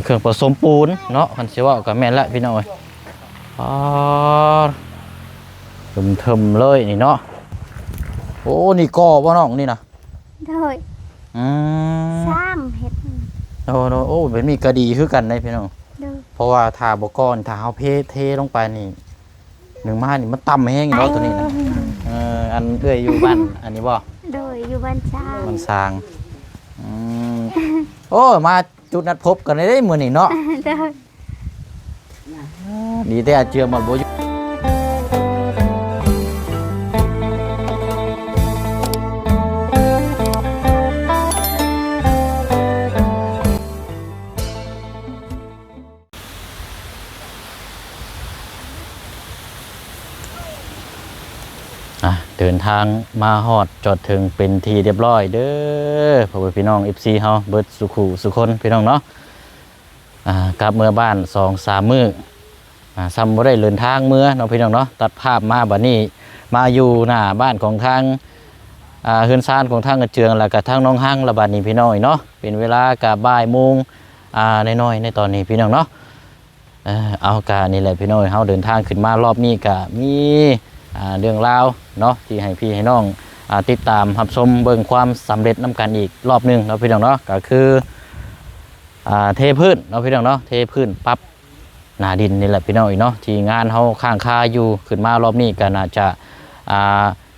เครื่องผสมปูนเนาะคันสิว่าก็แม่นละพี่น้อยอ๋อเทิมเลยนี่เนาะโอ้นี่ก่อบ่น้องนี่นะโดยอืมสร้างเฮ็ดโอ้เป็นมีกระดีคือกันได้พี่น้องเพราะว่าถ้าบ่ก่อนถ้าเฮาเทลงไปนี่หนึ่งมานี่มันต่ำแห้งเนาะตัวนี้นะอันเอื้อยอยู่บ้านอันนี้บ่โดยอยู่บ้านช้างมันสร้างโอ้มาจุดนัดพบกันได้มื้อนี้เนาะดีแต่เจือมาบ่อยู่เดินทางมาฮอดจอดถึงเป็นทีเรียบร้อยเด้อพ่อพี่น้อง FC เฮาเบิดสุขุสุคนพี่น้องเนาะกลับเมื่อบ้าน 2-3 มื้อซ้ำบ่ได้เดินทางเมื่อเนาะพี่น้องเนาะตัดภาพมาบัดนี้มาอยู่หน้าบ้านของทางเฮือนซ่านของทางกระเจืองแล้วก็ทางน้องหั่งละบัดนี้พี่น้องเนาะเป็นเวลากะบ่ายโมงน้อยๆในตอนนี้พี่น้องเนาะเอากะนี่แหละพี่น้องเฮาเดินทางขึ้นมารอบนี้ก็มีเรื่องราวเนาะที่ให้พี่ให้น้องติดตามรับชมเบิ่งความสำเร็จน้ำกันอีกรอบนึงเนาะพี่น้องเนาะก็คือเทพื้นเนาะพี่น้องเนาะเทพื้นปรับหนาดินนี่แหละพี่น้องเนาะที่งานเฮาข้างคาอยู่ขึ้นมารอบนี้ก็น่าจะ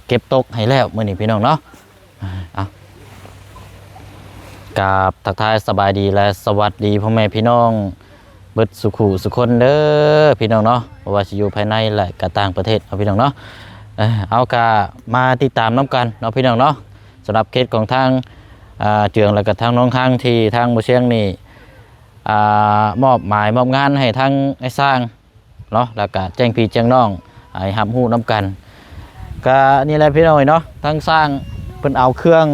เก็บตกให้แล้วมื้อนี้พี่น้องเนาะกับทักทายสบายดีและสวัสดีพ่อแม่พี่น้องเบิดสุขุสุคนเด้อพี่น้องเนาะเพราะว่าสิอยู่ภายในและก็ต่างประเทศเอาพี่น้องเนาะเอากะมาติดตามน้ำกันเนาะพี่น้องเนาะสำหรับเคสของทางเจืองและก็ทางน้องข้างที่ทางบ่เชียงนี่มอบหมายมอบงานให้ทางไอ้สร้างเนาะแล้วก็แจ้งพี่แจ้งน้องให้รับรู้น้ำกันก็นี่แหละพี่น้องเนาะทางสร้างเพิ่นเอาเครื่อง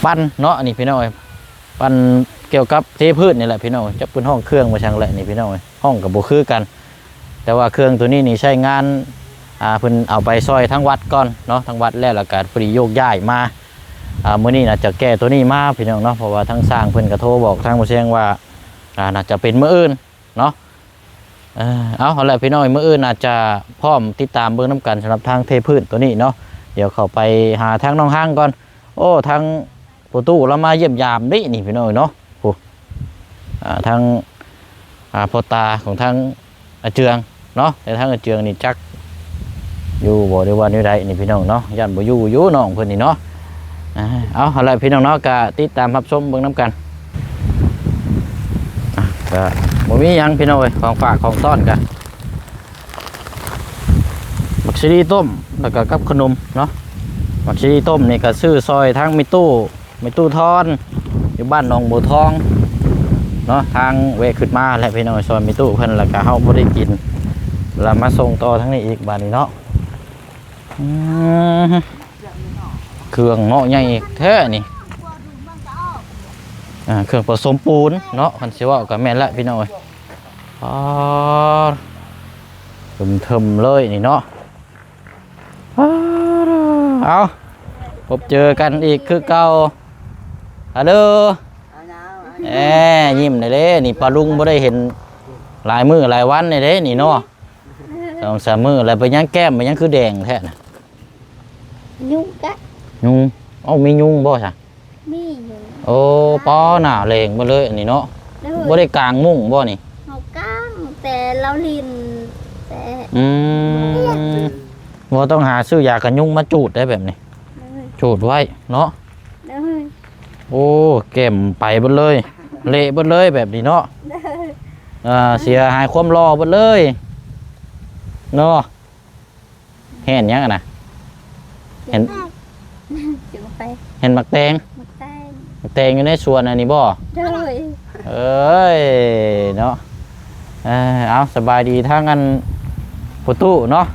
ปั้นเนาะอันนี้พี่น้องปั้นเกี่ยวกับเทพื้นนี่แหละพี่น้องจะเป็นห้องเครื่องมาช่างแหละนี่พี่น้องห้องกับบุคือกันแต่ว่าเครื่องตัวนี้นี่ใช้งานเพิ่นเอาไปซอยทั้งวัดก่อนเนาะทั้งวัดแล้วก็พอดีโยกย้ายมามื้อนี้น่าจะแก้ตัวนี้มาพี่น้องเนาะเพราะว่าทั้งสร้างเพิ่นก็โทรบอกทางบ่เชียงว่าน่าจะเป็นมื้ออื่นเนาะเอาละพี่น้องมื้ออื่นน่าจะพร้อมติดตามเบิ่งน้ำกันสำหรับทางเทพื้นตัวนี้เนาะเดี๋ยวเข้าไปหาทางน้องห้างก่อนโอ้ทางประตูเรามาเยี่ยมยามนี่พี่น้องเนาะทางพ่อตาของทางเจืองเนาะแต่ทางเจืองนี่จักอยู่บ่ได้ว่าอยู่ใดนี่พี่น้องเนาะย่านบ่อยู่น้องเพิ่นนี่เนาะเอาล่ะพี่น้องเนาะก็ติดตามรับชมเบิ่งน้ำกันก็บ่มีหยังพี่น้องเอ้ยของฝากของต้อนกันบักซีดีต้มแล้วก็กับขนมเนาะบักซีดีต้มนี่ก็ซื้อซอยทางมีตู้ทอนอยู่บ้านหนองบัวทองเนาะทางเวขึ้นมาแล้วพี่น้องซอยมีตู้เพิ่นแล้วก็เฮาบ่ได้กินแล้วมาส่งต่อทั้งนี้อีกบ้านนี้เนาะเครื่องเนาะใหญ่แท้นี่เครื่องผสมปูนเนาะคันสิว่าก็แม่นละพี่น้องเอ้ยเทิมเลยนี่เนาะเอาพบเจอกันอีกคือเก่าฮัลโหลยิ้มได้เด้นี่ปลาลุงบ่ได้เห็นหลายมื้อหลายวันนี่เด้นี่เนาะ2-3 มื้อแล้วไปยังแก้มไปยังคือแดงแท้น่ะยุงกะยุงมียุงบ่ซะมีอยู่โอ้ป้อหน้าแรงบ่เลยอันนี้เนาะบ่ได้กางมุ้งบ่นี่เฮากางแต่เราลินแต่บ่ต้องหาซื้อยากันยุงมาจูดได้แบบนี้จูดไว้เนาะโอ้เก็มไปหมดเลยเละหมดเลยแบบนี้เนาะเสียหายความรอหมดเลยเนาะเห็นยังนะเห็นมักแตงอยู่ในสวนอันนี้บ่เอ้ยเนาะเอาสบายดีทั้งอันประตูเนาะ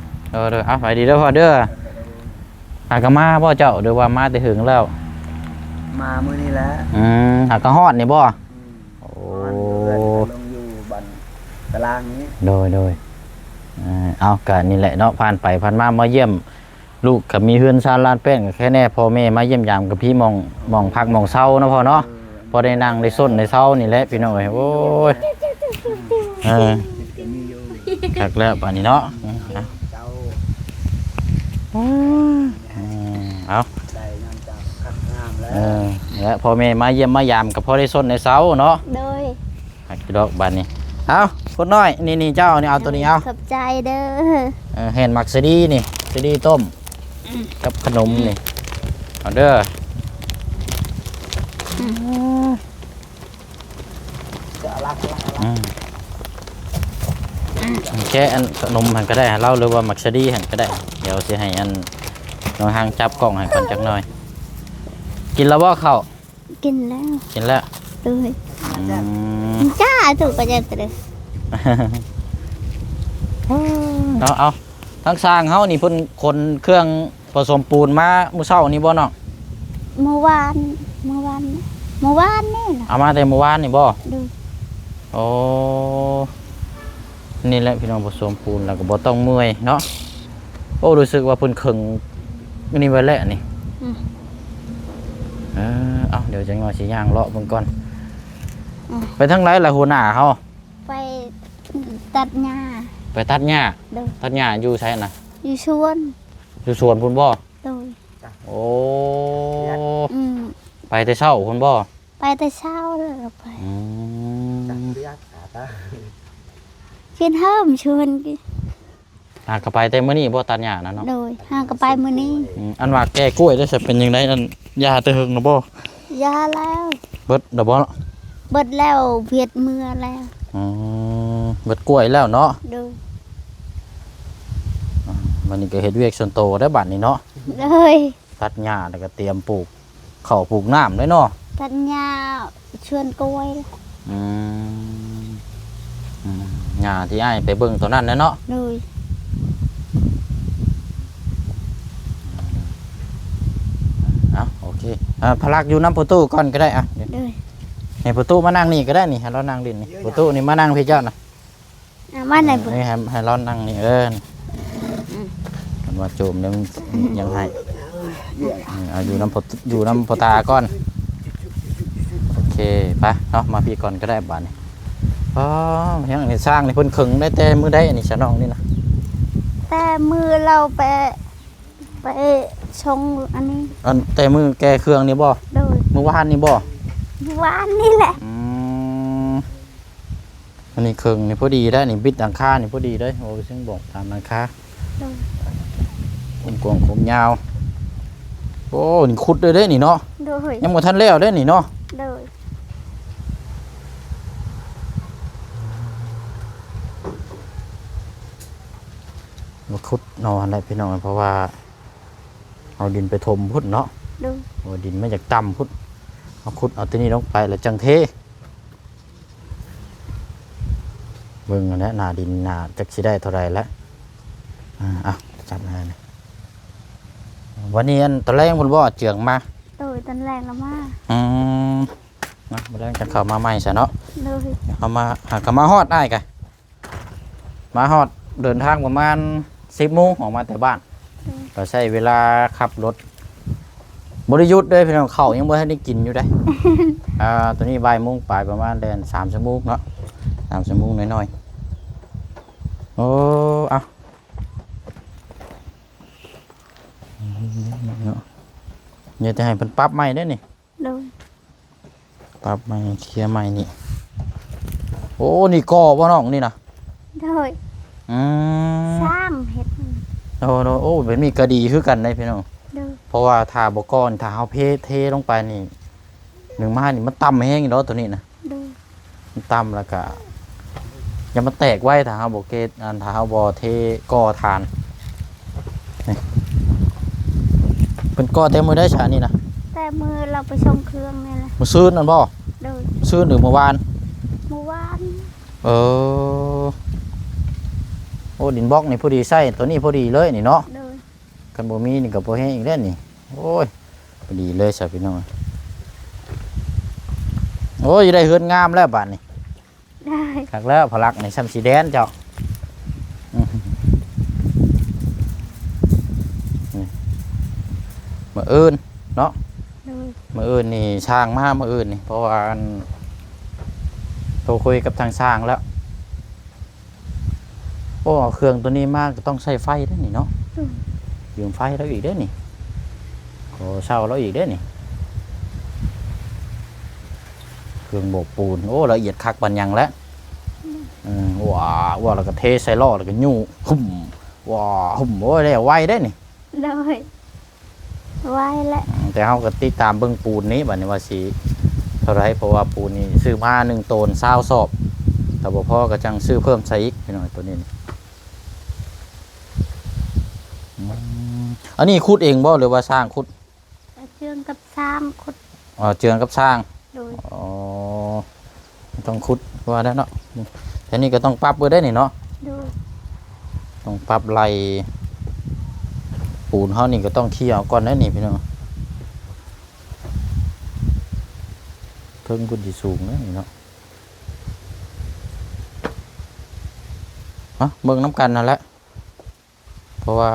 เอาไปดีแล้วพอเด้อหากมาบ่เจ้าเดี๋ยวว่ามาแต่ถึงแล้วมามื้อนี้แหละหากฮอดนี่บ่โอ้ลงอยู่บันตารางนี้โดยเอากันนี่แหละเนาะผ่านไปผ่านมาเยี่ยมลูกกับมีเฮือนซานลานแป้งแค่แน่พ่อแม่มาเยี่ยมยามกับพี่มองพักมองเศร้านะพ่อเนาะ อได้นั่งได้ส้นได้เช้านี่แหละพี่น้องเอ้ยโอ้ยก็มีอยู่ คักแล้วป่านนี้เนาะเอา เจ้า เอา ได้งานจากคักงามแล้ว และพ่อแม่มาเยี่ยมมายามกับพ่อได้ส้นได้เช้าเนาะ โดย หักดอกบัดนี้เอาคนน้อยนี่เจ้านี่เอาตัวนี้เอา ขอบใจเด้อ เห็นหมักสดีนี่สดีต้มกับขนมนี่เอาเด้อ จะรัก แค่อันขนมหันก็ได้เล่าหรือว่าหมักสดีหันก็ได้เดี๋ยวสิให้อันน้องหางจับกล่องให้ก่อนจักหน่อย กินแล้วบ่ข้าว กินแล้ว กินแล้ว โดย อืม จ้าถูกประจันเลย เอาทั้งสร้างเฮานี่เพิ่นคนเครื่องผสมปูนมามื้อเช้านี่บ่เนาะ เมื่อวานนี่แหละ เอามาแต่เมื่อวานนี่บ่ ดู โอ้นี่แหละพี่น้องผสมปูนแล้วก็บ่ต้องเมื่อยเนาะโอ้รู้สึกว่าเพิ่นขึงอันนี้ไว้แล้วนี่เอาเดี๋ยวจะงอสิย่างเลาะเบิ่งก่อนไปทางไหนล่ะหัวหน้าเฮา ไปตัดหญ้า ไปตัดหญ้า ดู ตัดหญ้าอยู่ไสน่ะ อยู่ชวน อยู่สวนพุ่นบ่ โดย โอ้ ไป ไปแต่เช้าพุ่นบ่ ไปแต่เช้าเลยไป อื จัก ม เรียกขาตา กินเฮิมชวนกิน ก็ไปแต่มื้อนี้บ่ตัดหญ้านะเนาะ โดยห่างก็ไปมื้อนี้ อันว่าแก้กล้วยได้สิเป็นจังไดอันยาแต่หึงน่ะบ่ ยาแล้ว เบิดดอกบ่ เบิดแล้วเวียดเมื่อแล้ว เบิดกล้วยแล้วเนาะ ดู วันนี้ก็เฮ็ดเวียกส่วนโตได้บัดนี้เนาะ เลย ตัดหญ้าแล้วก็เตรียมปลูกข้าวปลูกน้ำเลยเนาะ ตัญญาชวนกล้วย อืมหญ้าที่อ้ายไปเบิ่งตัวนั้นแหละเนาะ เลย โอเคพลักอยู่น้ำประตูก่อนก็ได้เดี๋ยว เลย ให้ประตูมานั่งนี่ก็ได้นี่ให้เรานั่งดินนี่ประตูนี่มานั่งพี่เจ้านะ มาไหนบุ นี่ให้เรานั่งนี่มันว่าโจมเนี่ยมันยังให้เอาอยู่น้ำพอตาก่อนโอเคไปเนาะมาพี่ก่อนก็ได้บ้านนี่ยังนี่สร้างนี่เพิ่นขึงได้แต่มือได้อันนี้ฉน้องนี่นะ แต่มือเราไปชงอันนี้ อันแต่มือแกเครื่องนี่บ่ เลย มือวานนี่บ่ หวานนี่แหละ อันนี้เครื่องนี่พอดีได้นี่บิดหลังคานี่พอดีเลยโอ้ซึ่งบอกตามหลังคา เลย กลมผมยาวโอ้นี่ขุดเลยได้นี่เนาะ เลย ยังบ่ทันแล้วได้นี่เนาะ เลย มาขุดนอนได้พี่น้องเพราะว่าเอาดินไปถมพุดเนาะ เลย โอ้ดินมาจากต่ำพุดเอาขุดเอาตัวนี้ลงไปแล้วจังเทเบิ่งอันนี้หนาดินหนาจักสิได้เท่าไรแล้วจับมาเนี่ยวันนี้อันตอนแรกคุณบ่เจืองมา เลยตอนแรกแล้วมา มาตอนแรกจะเข้ามาใหม่ใช่เนาะ เลย เอามาหากมาฮอดได้กะมาฮอดเดินทางประมาณ10 โมงออกมาแต่บ้านเราใช้เวลาขับรถบริยุทธ์ด้วยพี่น้องเขายังบ่ทันได้กินอยู่ได้ ตอนนี้บ่ายโมงปลายประมาณเดิน3 ชั่วโมงเนาะ3 ชั่วโมงน้อยๆโอ้เอาเนี่ยจะให้เพิ่นปรับใหม่ได้นี่ เลย ปรับใหม่เคลียร์ใหม่นี่โอ้นี่ก่อบ่น้องนี่นะ เลย อืม สร้างเห็ด โอ้เป็นมีกระดีคือกันได้พี่น้อง เลย เพราะว่าถ้าบก้อนถ้าเอาเทลงไปนี่หนึ่งมานี่มันต่ำแห้งอยู่แล้วตัวนี้นะ เลย มันต่ำแล้วก็อย่ามาแตกไว้ถ้าเอาบเกตอันถ้าเอาบอเทก่อทานนี่เป็นก่อเต็มมือได้ชานี่นะ แต่มือเราไปชงเครื่องนี่แหละ มือซื้อนั่นบ่ เลย ซื้อหรือเมื่อวาน เมื่อวาน เออโอ้ดินบล็อกนี่พอดีใส่ตัวนี้พอดีเลยนี่เนาะ เลย กันบ่มีนี่กับบ่แห้งอีกแล้วนี่โอ้ยพอดีเลยสาพี่น้องโอ้ยได้เฮือนงามแล้วบาดนี้ ได้ คักแล้วพลักในซ้ำสีแดนเจ้านี่มาเอิญเนาะ เลย มื้ออื่นนี่ช่างมามื้ออื่นนี่เพราะว่าอันโทรคุยกับทางช่างแล้วโอ้เครื่องตัวนี้มากก็ต้องใช้ไฟเด้อนี่เนาะยืมไฟแล้วอีกเด้อนี่โอ้เช่าแล้วอีกเด้อนี่เครื่องโบกปูนโอ้ละเอียดคักปันยังแล้วว้าแล้วก็เทใส่ล้อแล้วก็ยู่หุ่มว้าหุ่มโอ้ยแล้วไวได้อนี่ เลยไว้แหละ แต่เฮาก็ติดตามเบิ่งปูนนี้บัดนี้ว่าสิเท่าไรเพราะว่าปูนนี่ซื้อมา1โตน20 สอบแต่บ่พอก็จังซื้อเพิ่มใส่อีกพี่น้อยตัวนี้นี่อันนี้ขุดเองบ่หรือว่าสร้างขุด เชื่องกับซ้ำขุด อ๋อเจืองกับสร้าง โดย อ๋อต้องขุดว่าได้เนาะแต่นี่ก็ต้องปรับเบิดได้นี่เนาะ โดย ต้องปรับไหลปูนเฮานี่ก็ต้องเคี่ยวก่อนได้นี่พี่น้องเพิ่งพุ่นสิสูงนะนี่เนาะเบิ่งน้ำกันนั่นแหละเพราะว่า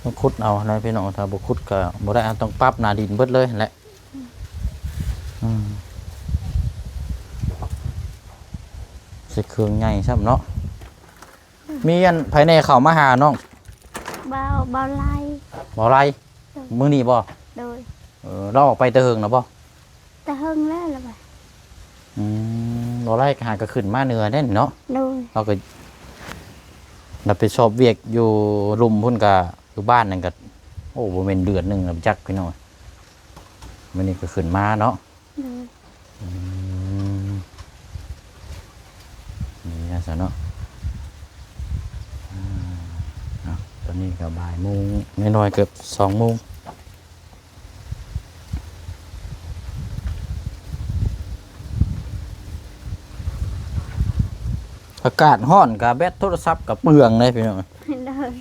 ต้องขุดเอานะพี่น้องถ้าบ่ขุดก็บ่ได้ต้องปรับหน้าดินเบิดเลยนั่นแหละใส่เครื่องใหญ่ซ้ำเนาะมีอันภายในเข้ามาหาน้อง เบาไล่ บ่ไรมื้อนี้บ่ โดย เราออกไปแต่เฮิงนะบ่ แต่เฮิงแล้วล่ะบ่ บ่ไรก็หาก็ขึ้นมาเหนือเด้นเนาะ โดย เราก็รับผิดชอบเวียกอยู่รุมพุ่นก็อยู่บ้านนั่นก็โอ้บ่แม่นเดือนหนึงแล้วจักพี่น้องมื้อนี้ก็ขึ้นมาเนาะ โดย นี่นะซะเนาะตอนนี้ก็บ่ายโมงน้อยๆเกือบ2 โมงอากาศร้อนกับแบตโทรศัพท์กับเปลืองเลยพี่น้อง โดย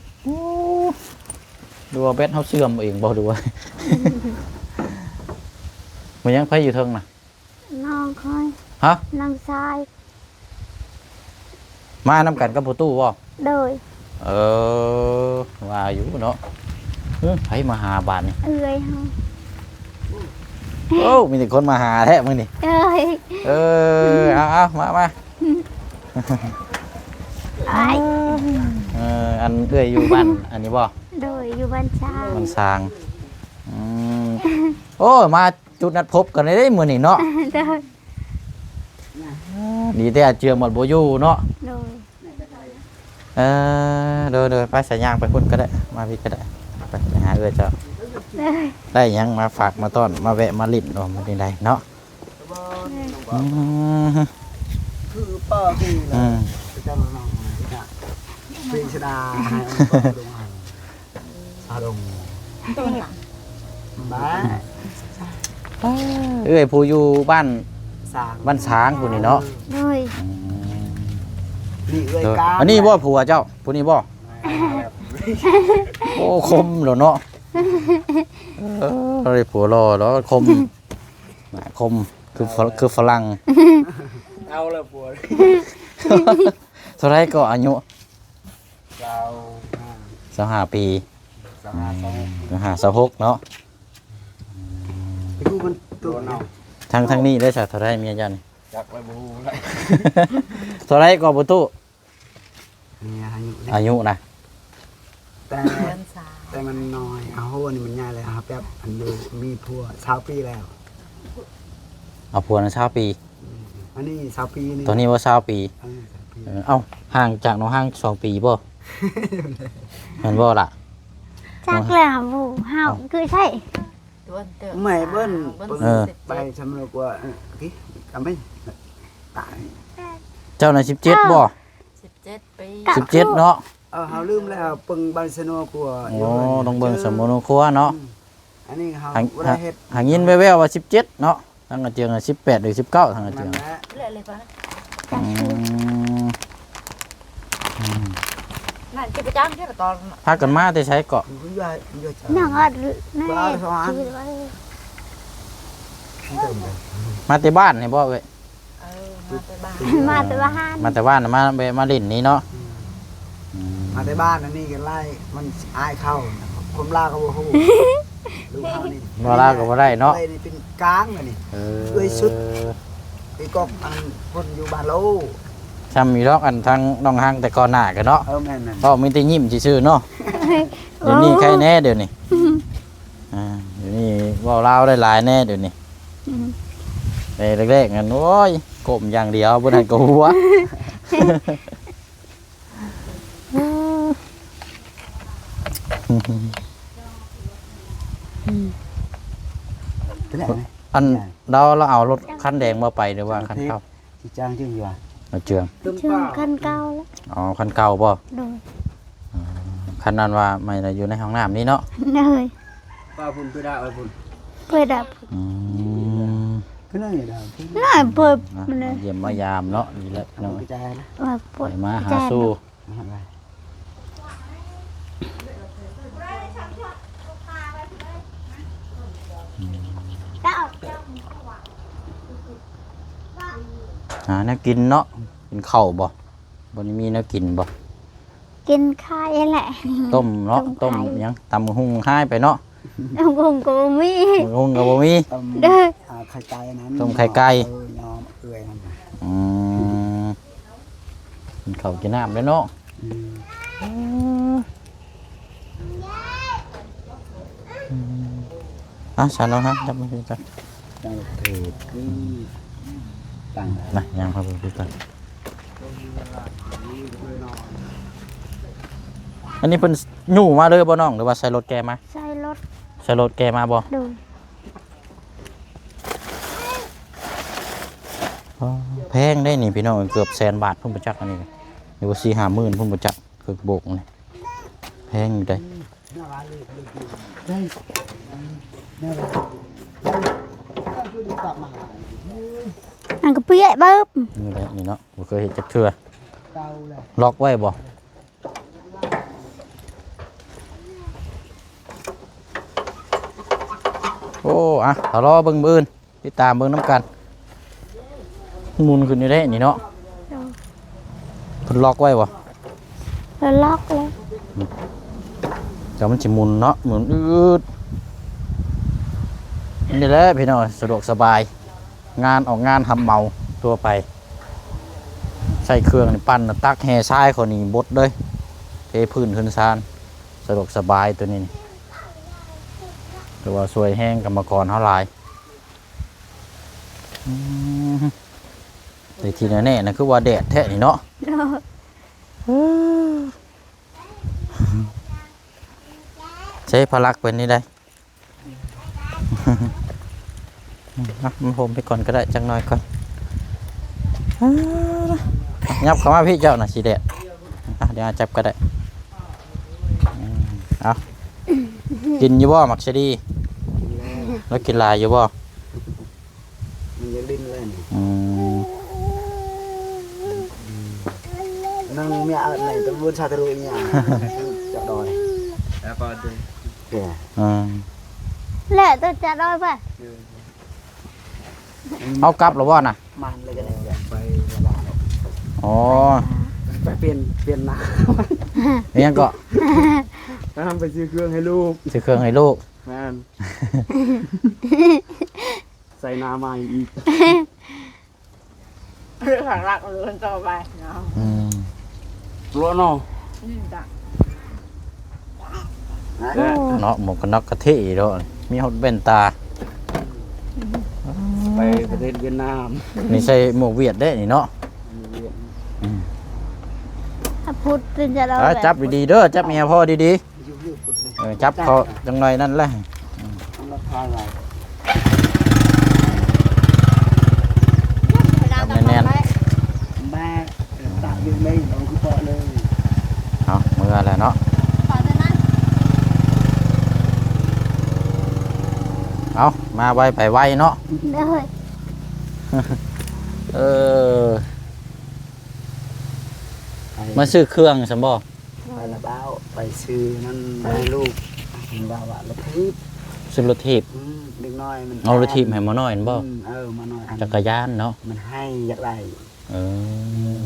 ดูว่าแบตเขาเสื่อมเองบ่ดูว่า มันยังไผอยู่เทิงน่ะ น้องคอย ฮะ น้องชาย มานำกันกับประตูบ่ โดย ว่าอยู่เนาะไผมาหาบ้านนี่ เอื้อยเฮา โอ้มีแต่คนมาหาแท้มื้อนี่ เอ้ย เอามา ไอ้ อันเอื้อยอยู่บ้านอันนี้บ่ โดยอยู่บ้านช้าง มันสร้างโอ้มาจุดนัดพบกันได้มื้อนี้เนาะ โดย ดีแต่เจือหมดบ่อยู่เนาะ โดย เดินไปสายยางไปพุ่นก็ได้มาพี่ก็ได้ไปหาเอื้อยเจ้า โดย ได้หยังมาฝากมาต้อนมาแวะมาลิ้นเนาะมาได้เนาะ คือป้าพี่ละเจ้าน้องนะเป็นชดาให้ลงอารมณ์บ้า เอ้ยผู้อยู่บ้าน สร้าง บ้านช้างผู้นี่เนาะ โดย นี่เลย เออก า อันนี้บ่ผัวเจ้าผู้นี้บ่โอ้คมเหรอเนาะเราได้ผัวรอแล้วคมคมคือฝรั่ง เอาละปวด เท่าไรก็อายุ เรา 25 ปี สาสอง 26เนาะ ไอ้กูมันตัวเนาะ ทางนี้ได้สักเท่าไรเมียจัน จักไปบูเลย เท่าไรก็ประตู เนี่ยอาอายุยุนะ แต่มันน้อยเอาหัวนี่มันใหญ่เลยครับแบบอันดูมีพัว20 ปีแล้ว เอาผัวนะ20 ปี อันนี้20 ปีนี่ ตัวนี้ว่า20 ปี 20 ปี เอ้าห่างจากน้องห่าง2 ปีบ่เห็นบ่ล่ะ จักแล้วบูเฮาคือใช่ ไม่เบิ้ล ไป สำรวจว่าที่ทำไม่ตาย เจ้าน่ะ17บ่ 17 ปี 17เนาะ เขาลืมแล้วปึงบาร์เซโลกลัว โอ้ต้องเบิ่งสมุนครัวเนาะ อันนี้เขา หางยินแว่วๆว่า17เนาะทางอาเจียง18หรือ19ทางอาเจียง เรื่อยเลยป่ะ อืม นั่นจะไปจ้างที่ละตอน พากันมาแต่ใช้เกาะ คุณยายคุณยาย น้องอดแม่ชื่อไว้ มาแต่บ้านนี่บ่เว้ย มาไปบ้าน มาแต่ว่าห้าน มาแต่บ้านน่ะมาเล่นนี่เนาะ มาในบ้านอันนี้กันไล่มันอายเข้าคนลาเขาบอกเขา ลูกเขานี่ บ่ลาวก็บ่ได้เนาะ อ้ยนี่เป็นกลางเลยนี่ เออ ด้วยสุด ไอ้กอกอันคนอยู่บ้านเรา ซ้ำมีดอกอันทางน้องหางแต่ก่อนหน้ากันเนาะ แม่น ก็มีแต่ยิ้มซื่อๆเนาะเดี๋ยวนี้ใครแน่เดี๋ยวนี้เดี๋ยวนี้เว้าลาวได้หลายแน่เดี๋ยวนี้แต่แรกๆงั้นโอ้ยก้มอย่างเดียวบ่ทันก็หัว เป็นไรไหม อันเราเอารถคันแดงมาไปหรือว่าคันเก่า ที่จ้างจึงอยู่อ่ะ เอาเจือง เชื่อคันเก่าแล้ว อ๋อคันเก่าบ่ โดย คันนั้นว่าไม่ได้อยู่ในห้องน้ำนี่เนาะ เลย ป้าพุ่นไปได้พุ่น เพื่อดับ อืม ขึ้นได้ดาว น่าเพิ่ม อ่ะ มันเลย เยี่ยมมายามเนาะนี่แหละพี่น้อง กระจายนะ ว่าปวด ไปมาหาสู้ อะไร หาแนวกินเนาะกินข้าวบ่บ่ได้มีแนวกินบ่ กินไข่แหละ ต้มเนาะ ต้ ต้ ม ม ไข่ หยังตำหุ่งให้ไปเนาะ น้ำกงกูมี หุ่งก็บ่มี เด้อ ไข่ไก่นั้น ต้มไข่ไก่ ยอมเอื่อยนั่น อืมกินข้าวกินน้ำเลยเนาะฉันเอาฮะจับมือกัน จังหวัดเทพคือต่าง นะยังครับพี่กันอันนี้เป็นหนูมาเลยบ่น้องหรือว่าใส่รถแกมา ใส่รถ ใส่รถแกมาบ่ ดู แพงได้นี่พี่น้องเกือบ100,000 บาทพุ่นประจักษ์อันนี้หรือว่า4-50,000พุ่นประจักษ์คือโบกนี่แพงอยู่ได้ อันก็เปี้ยเบิ้ม นี่แหละนี่เนาะบ่เคยเห็นจักเทื่อ เตาเลย ล็อกไว้บ่โอ้อะถ้ารอเบิ่งมื้ออื่นติดตามเบิ่งน้ำกันหมุนขึ้นอยู่ได้นี่เนาะเพิ่นล็อกไว้บ่ แล้วล็อกเลย เดี๋ยวมันสิหมุนเนาะหมุนอืดนี่แหละพี่น้องสะดวกสบายงานออกงานทำเมาตัวไปใส่เครื่องนี่ปั้นตักแห่ทรายเขานี่บดเลยเทพื้นขึ้นซานสะดวกสบายตัวนี้นี่แต่ว่าสวยแห้งกรรมกรเท่าหลายแต่ทีแน่ๆนะคือว่าแดดแท้นี่เนาะ ใช้พลักเป็นนี่ได้มันโฮมไปก่อนก็ได้จังน้อยก่อนยับเข้ามาพี่เจ้าน่ะสีแดดเดี๋ยวจับก็ได้เอากินอยู่บ่หมักชะดีแล้วกินลายอยู่บ่ มันจะดิ้นเลยนี่ นั่งเมียอะไรตำรวจชาตรุเนี่ยจะดอยแล้วก็ดึงเดี๋ยว แหละตัวจะได้ป่ะ เอากลับหรือว่าน่ะ มันเลยกันเลยไประบาด อ๋อ ไปเปลี่ยนหน้า เนี่ยก็ แล้วทำไปซื้อเครื่องให้ลูก ซื้อเครื่องให้ลูก แม่นใส่นาใหม่อีก ผักรักมันต่อไปเนาะ รัวเนาะ นี่จ้ะ เนาะหมวกกันน็อกกะเทะด้วยมีหดเบ้นตา ไปประเทศเวียดนาม นี่ใส่หมวกเวียดได้นี่เนาะ ถ้าพูดจะได้ จับดีๆเด้อจับเมียพ่อดี อยู่ๆพุดเลย ๆจับเขาจังหน่อยนั่นแหละ ราคาอะไร จับแน่น แม่ตัดอยู่เลยเอาคือเปาะเลย ๆเอามืออะไรเนาะเอามาไวไปไวเนาะ ได้ เออมาซื้อเครื่องสมบ่ ไปละเบ้าไปซื้อนั่นให้ลูกบ้าว่าละทีบ ซื้อรถถีบ เด็กน้อยมัน เอารถถีบให้มาหน่อยเห็นบ่ มาหน่อย จักรยานเนาะ มันให้อยากไร เออ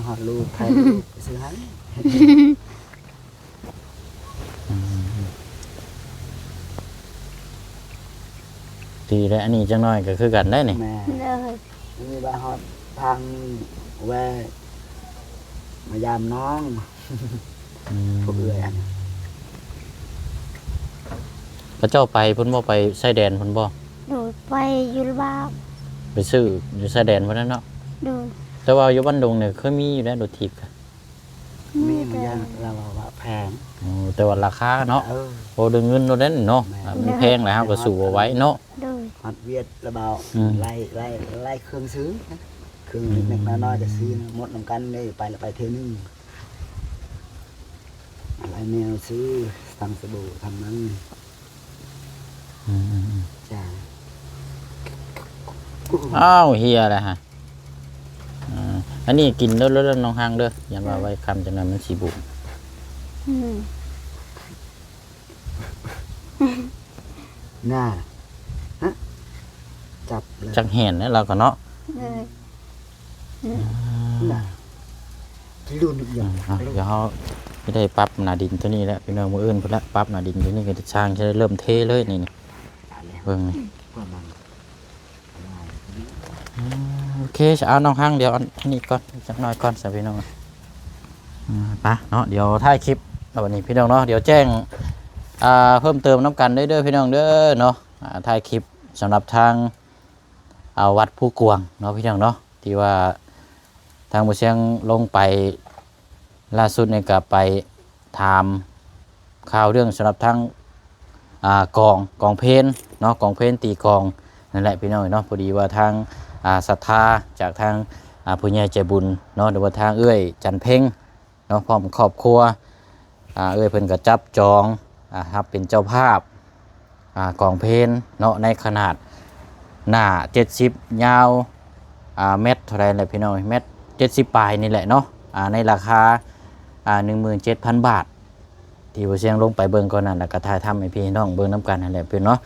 หอดลูกใครลูกไปซื้อให้ ดีแล้วอันนี้จังน้อยก็คือกันได้นี่ แม่ เลย มีบ้านฮอดทางแวมายามน้องพวกเอื้อยอัน พระเจ้าไปเพิ่นบ่ไปชายแดนเพิ่นบ่ โดยไปอยู่บ้าน ไปซื้ออยู่ชายแดนพุ่นนั่นเนาะ โดย แต่ว่าอยู่บ้านดงเนี่ยเคยมีอยู่แล้วรถถีบค่ะ มี มี เหมือน แต่ กันเราว่าแพง แต่ว่าราคาเนาะ เออ โอ้ดึงเงินโดนนั้นเนาะมันแพงแล้วเฮาก็สู้เอาไว้เนาะ โดย ฮอดเวียดระเบา อืม ไล่เครื่องซื้อนะเครื่องเล็กๆน้อยๆจะซื้อนะหมดน้ำกันได้ไปแล้วไปเทนึงอะไรแนวซื้อทำสบู่ทำนั้น อืม จ้า อ้าวเฮียแล้วฮะอันนี้กินเด้อๆน้องหางเด้ออย่ามาไว้คำจังนั้นมันสิบุ อืม น่าฮะจับเลย จักแห่นแล้วเราก็เนาะ เลย น่าที่รุ่นอีกอย่าง เดี๋ยวเฮาไม่ได้ปรับหน้าดินตัวนี้แล้วพี่น้องมื้ออื่นพุ่นละปรับหน้าดินตัวนี้ก็จะสร้างจะได้เริ่มเทเลยนี่เบิ่งนี่ ประมาณ โอเคจะเอาน้องหางเดี๋ยวอันนี้ก่อนจักหน่อยก่อนสิพี่น้องไปเนาะเดี๋ยวถ่ายคลิปวันนี้พี่น้องเนาะเดี๋ยวแจ้งเพิ่มเติมน้ำกันเด้อพี่น้องเด้อเนาะถ่ายคลิปสำหรับทางวัดผู้กวางเนาะพี่น้องเนาะที่ว่าทางบุเชียงลงไปล่าสุดเนี่ยก็ไปถามข่าวเรื่องสำหรับทางกองเพลนเนาะกองเพลนตีกองนั่นแหละพี่น้องเนาะพอดีว่าทางศรัทธาจากทางผู้ใหญ่ใจบุญเนาะหรือว่าทางเอื้อยจันเพ่งเนาะพร้อมครอบครัวเอื้อยเพิ่นก็จับจองครับเป็นเจ้าภาพกองเพลนเนาะในขนาดหน้า70ยาวเม็ดเท่าไรแหละพี่น้องเม็ด70ปลายนี่แหละเนาะในราคา17,000 บาทที่บ่เสียงลงไปเบิ่งก่อนนั่นแล้วก็ถ่ายทำให้พี่น้องเบิ่งนํกันนั่นแหละพี่เนาะ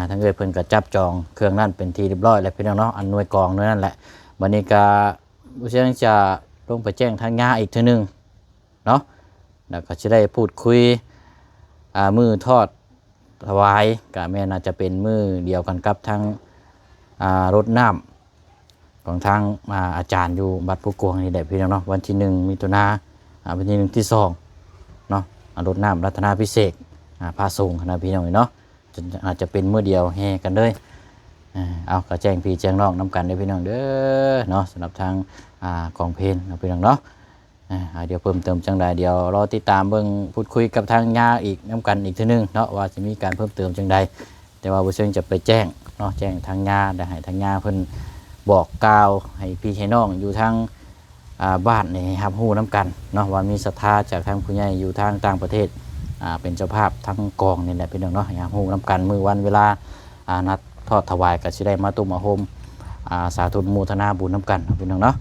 ทางเอื้อยเพิ่นก็จับจองเครื่องนั้นเป็นที่เรียบร้อยแล้วพี่น้องเนาะอันหน่วยกองนั่นแหละบัดนี้ก็บ่เสียงจะลงไปแจ้งทางญาอีกเทื่อนึงเนาะแล้วก็สิได้พูดคุยมือทอดถวายก็แม่น่าจะเป็นมือเดียวกันกับทางรถน้ำของทางอาจารย์อยู่บัดผู้กวงนี่แหละพี่น้องเนาะวันที่1มิถุนายนวันที่1ที่2เนาะรถน้ำรัตนาพิเศษพาส่งนะพี่น้องเนาะอาจจะเป็นมื้อเดียวแห่กันเลยเอาก็แจ้งพี่แจ้งน้องน้ำกันได้พี่น้องเด้อเนาะสำหรับทางกองเพลนะพี่น้องเนาะเดี๋ยวเพิ่มเติมจังใดเดี๋ยวรอติดตามเบิ่งพูดคุยกับทางญาอีกน้ำกันอีกทีนึงเนาะว่าจะมีการเพิ่มเติมจังใดแต่ว่าบุเชิงจะไปแจ้งเนาะแจ้งทางญาได้ให้ทางญาเพิ่นบอกกล่าวให้พี่ให้น้องอยู่ทางบ้านนี่รับรู้น้ำกันเนาะว่ามีศรัทธาจากทางผู้ใหญ่อยู่ทางต่างประเทศเป็นเจ้าภาพทั้งกองนี่แหละพี่น้องเนาะรับรู้น้ำกันมื้อวันเวลานัดทอดถวายก็สิได้มาตุ้มมาโฮมสาธุโมทนาบุญน้ำกันพี่น้องเนาะ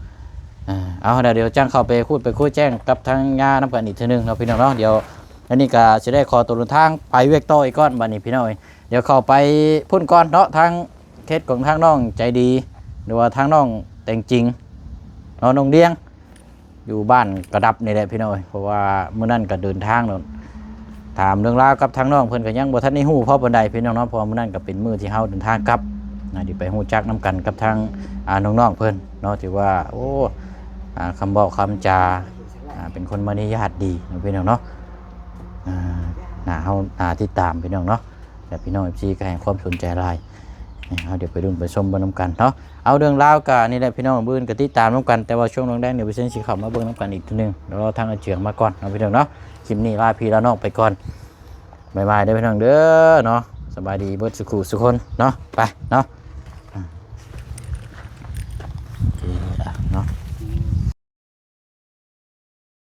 เอาเดี๋ยวจ้างเข้าไปคุยแจ้งกับทางญาน้ำกันอีกทีนึงเนาะพี่น้องเนาะเดี๋ยวอันนี้ก็สิได้ขอตัวเดินทางไปเวียกต่ออีกก้อนบัดนี้พี่น้องเดี๋ยวเข้าไปพุ่นก้อนเนาะทางเคสของทางน้องใจดีหรือว่าทางน้องแต่งจริงน้องเดียงอยู่บ้านกระดับนี่แหละพี่น้องเพราะว่าเมื่อนั้นก็เดินทางเนาะถามเรื่องราวกับทางน้องเพิ่นก็ยังบ่ทันได้ฮู้เพราะบันไดพี่น้องเนาะเพราะเมื่อนั้นก็เป็นมื้อที่เฮาเดินทางกลับเดี๋ยวไปฮู้จักน้ำกันกับทางน้องๆเพิ่นเนาะที่ว่าโอ้คำบอกคำจาเป็นคนมารยาทดีพี่น้องเนาะเฮาติดตามพี่น้องเนาะแต่พี่น้อง FC ก็ให้ความสนใจหลายเดี๋ยวไปดูไปชมเบิ่งน้ำกันเนาะเอาเรื่องราวกันนี่แหละพี่น้องบื้นก็ติดตามน้ำกันแต่ว่าช่วงแรกๆเดี๋ยวไปเส้นสีขาวมาเบิ่งน้ำกันอีกทีนึงเดี๋ยวเราทางเฉียงมาก่อนเอาพี่น้องเนาะคลิปนี้ลาพี่ลาน้องไปก่อนบ๊ายบายเด้อพี่น้องเด้อเนาะสบายดีเบิดสุขุสุคนเนาะไปเนาะ